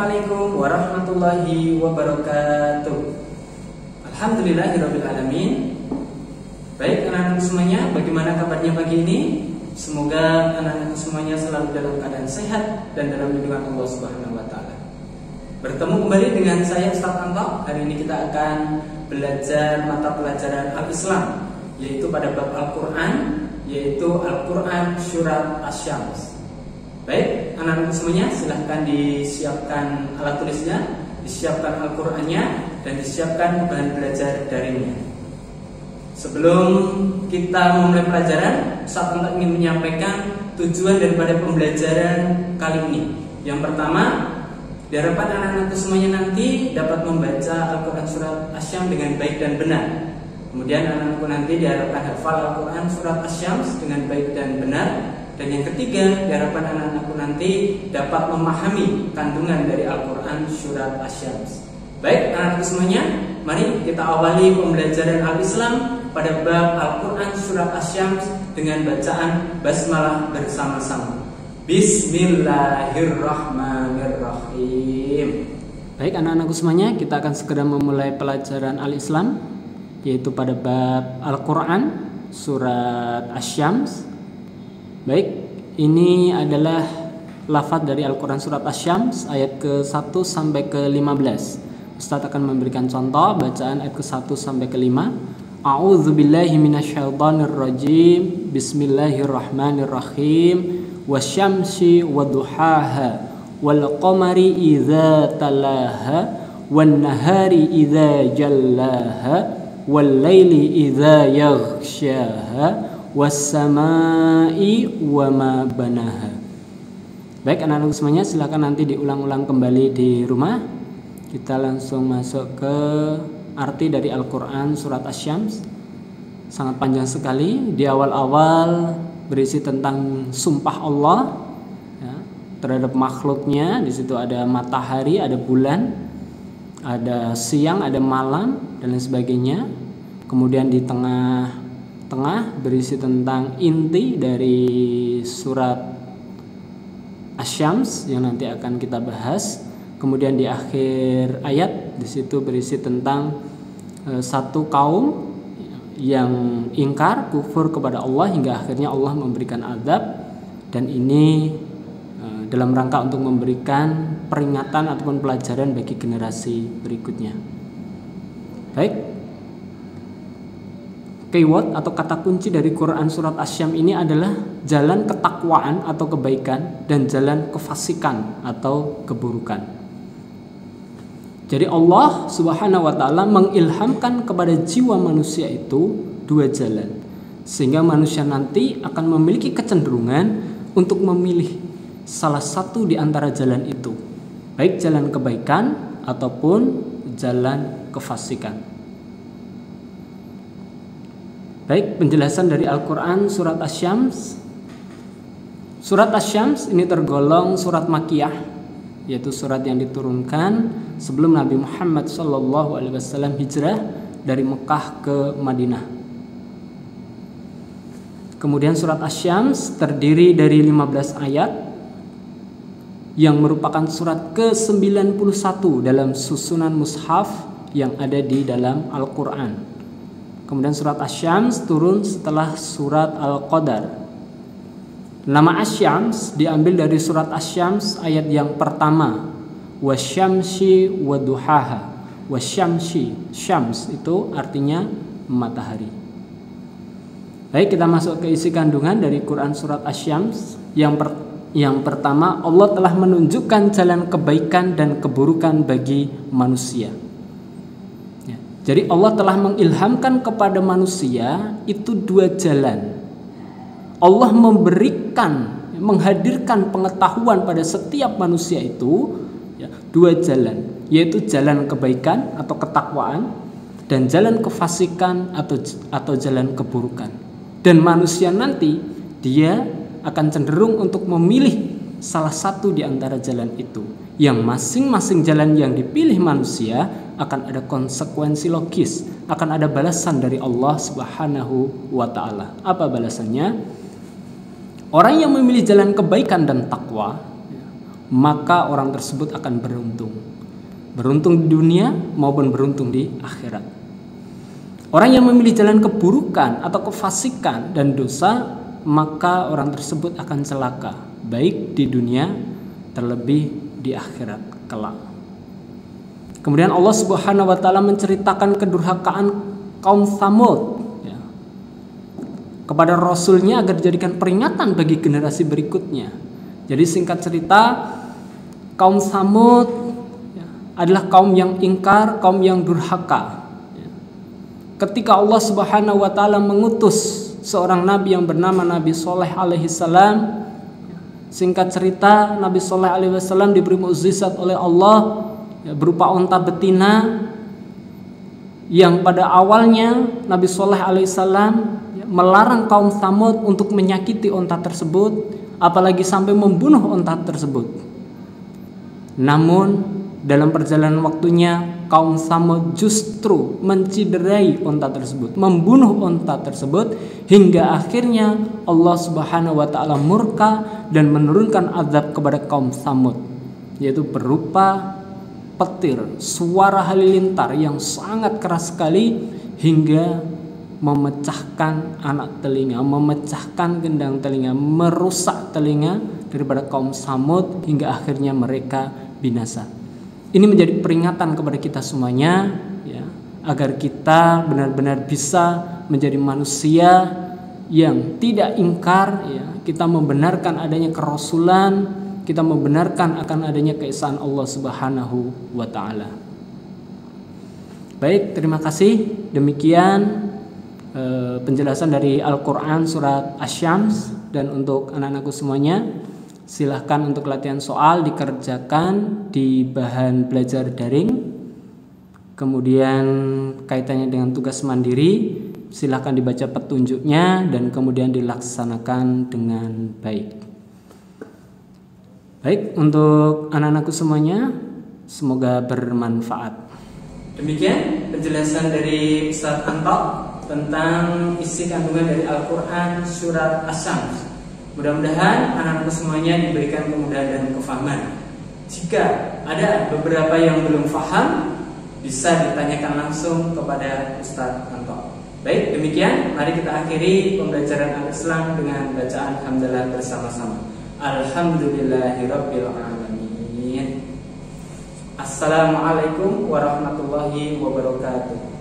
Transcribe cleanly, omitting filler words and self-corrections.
Assalamualaikum warahmatullahi wabarakatuh. Alhamdulillahirabbil alamin. Baik anak-anak semuanya, bagaimana kabarnya pagi ini? Semoga anak-anak semuanya selalu dalam keadaan sehat dan dalam lindungan Allah Subhanahu wa taala. Bertemu kembali dengan saya Ustaz Anto. Hari ini kita akan belajar mata pelajaran Al-Islam, yaitu pada bab Al-Qur'an, yaitu Al-Qur'an surat Asy-Syams. Baik, anak-anak semuanya silahkan disiapkan alat tulisnya, disiapkan Al-Qur'annya, dan disiapkan bahan belajar darinya. Sebelum kita memulai pelajaran, Ustaz Anto ingin menyampaikan tujuan daripada pembelajaran kali ini. Yang pertama, diharapkan anak-anak semuanya nanti dapat membaca Al-Qur'an surat Asy-Syams dengan baik dan benar. Kemudian anak-anakku nanti diharapkan hafal Al-Qur'an surat Asy-Syams dengan baik dan benar. Dan yang ketiga, diharapkan anak-anakku nanti dapat memahami kandungan dari Al-Qur'an surat Asy-Syams. Baik anak-anakku semuanya, mari kita awali pembelajaran Al-Islam pada bab Al-Qur'an surat Asy-Syams dengan bacaan basmalah bersama-sama. Bismillahirrahmanirrahim. Baik anak-anakku semuanya, kita akan segera memulai pelajaran Al-Islam, yaitu pada bab Al-Qur'an surat Asy-Syams. Baik, ini adalah lafaz dari Al-Qur'an surat Asy-Syams ayat ke-1 sampai ke-15. Ustaz akan memberikan contoh bacaan ayat ke-1 sampai ke-5. A'udzubillahi minasyaitonirrajim. Bismillahirrahmanirrahim. Wasyamsi wadduhaha wal qamari idza talaha wan nahari idza jallaha wal laili idza yaghshaha was-samai wa ma banaha. Baik anak-anak semuanya, silakan nanti diulang-ulang kembali di rumah. Kita langsung masuk ke arti dari Al-Qur'an surat Asy-Syams. Sangat panjang sekali. Di awal-awal berisi tentang sumpah Allah ya, terhadap makhluknya. Di situ ada matahari, ada bulan, ada siang, ada malam dan lain sebagainya. Kemudian di tengah berisi tentang inti dari surat Asy-Syams yang nanti akan kita bahas. Kemudian di akhir ayat di situ berisi tentang satu kaum yang ingkar, kufur kepada Allah hingga akhirnya Allah memberikan azab, dan ini dalam rangka untuk memberikan peringatan ataupun pelajaran bagi generasi berikutnya. Baik. Keyword atau kata kunci dari Quran surat Asy-Syams ini adalah jalan ketakwaan atau kebaikan dan jalan kefasikan atau keburukan. Jadi Allah Subhanahu wa taala mengilhamkan kepada jiwa manusia itu dua jalan, sehingga manusia nanti akan memiliki kecenderungan untuk memilih salah satu di antara jalan itu, baik jalan kebaikan ataupun jalan kefasikan. Baik, penjelasan dari Al-Qur'an surat Asy-Syams. Surat Asy-Syams ini tergolong surat Makkiyah, yaitu surat yang diturunkan sebelum Nabi Muhammad SAW hijrah dari Mekah ke Madinah. Kemudian surat Asy-Syams terdiri dari 15 ayat yang merupakan surat ke-91 dalam susunan mushaf yang ada di dalam Al-Qur'an. Kemudian surat Asy-Syams turun setelah surat Al-Qadar. Nama Asy-Syams diambil dari surat Asy-Syams ayat yang pertama. Wasyamsi wadduhaha. Wasyamsi, syams itu artinya matahari. Baik, kita masuk ke isi kandungan dari Quran surat Asy-Syams. Yang pertama, Allah telah menunjukkan jalan kebaikan dan keburukan bagi manusia. Jadi Allah telah mengilhamkan kepada manusia itu dua jalan. Allah menghadirkan pengetahuan pada setiap manusia itu ya, dua jalan, yaitu jalan kebaikan atau ketakwaan dan jalan kefasikan atau jalan keburukan. Dan manusia nanti dia akan cenderung untuk memilih salah satu di antara jalan itu. Yang masing-masing jalan yang dipilih manusia akan ada konsekuensi logis, akan ada balasan dari Allah Subhanahu wa taala. Apa balasannya? Orang yang memilih jalan kebaikan dan takwa, maka orang tersebut akan beruntung. Beruntung di dunia maupun beruntung di akhirat. Orang yang memilih jalan keburukan atau kefasikan dan dosa, maka orang tersebut akan celaka, baik di dunia terlebih di akhirat kelak. Kemudian Allah Subhanahu wa taala menceritakan kedurhakaan kaum Tsamud kepada Rasulnya agar dijadikan peringatan bagi generasi berikutnya. Jadi singkat cerita, kaum Tsamud adalah kaum yang ingkar, kaum yang durhaka. Ketika Allah Subhanahu wa taala mengutus seorang nabi yang bernama Nabi Shalih alaihi salam, singkat cerita Nabi Shalih alaihi wasallam diberi mukjizat oleh Allah berupa unta betina yang pada awalnya Nabi Shalih alaihi salam melarang kaum Tsamud untuk menyakiti unta tersebut, apalagi sampai membunuh unta tersebut. Namun dalam perjalanan waktunya kaum Tsamud justru menciderai unta tersebut, membunuh unta tersebut, hingga akhirnya Allah Subhanahu wa taala murka dan menurunkan azab kepada kaum Tsamud, yaitu berupa petir, suara halilintar yang sangat keras sekali hingga memecahkan anak telinga, memecahkan gendang telinga, merusak telinga daripada kaum Tsamud hingga akhirnya mereka binasa. Ini menjadi peringatan kepada kita semuanya, ya, agar kita benar-benar bisa menjadi manusia yang tidak ingkar, ya. Kita membenarkan adanya kerasulan, kita membenarkan akan adanya keesaan Allah Subhanahu wa taala. Baik, terima kasih. Demikian penjelasan dari Al-Quran surat Asy-Syams. Dan untuk anak-anakku semuanya, silahkan untuk latihan soal dikerjakan di bahan belajar daring. Kemudian kaitannya dengan tugas mandiri, silahkan dibaca petunjuknya dan kemudian dilaksanakan dengan baik. Baik, untuk anak-anakku semuanya, semoga bermanfaat. Demikian penjelasan dari Ustaz Anto tentang isi kandungan dari Al-Quran surat Asy-Syams. Mudah-mudahan anak-anak semuanya diberikan kemudahan dan kefahaman. Jika ada beberapa yang belum paham, bisa ditanyakan langsung kepada Ustaz Anto. Baik, demikian mari kita akhiri pembelajaran Al-Islam dengan bacaan hamdalah bersama-sama. Alhamdulillahirabbil alamin. Assalamualaikum warahmatullahi wabarakatuh.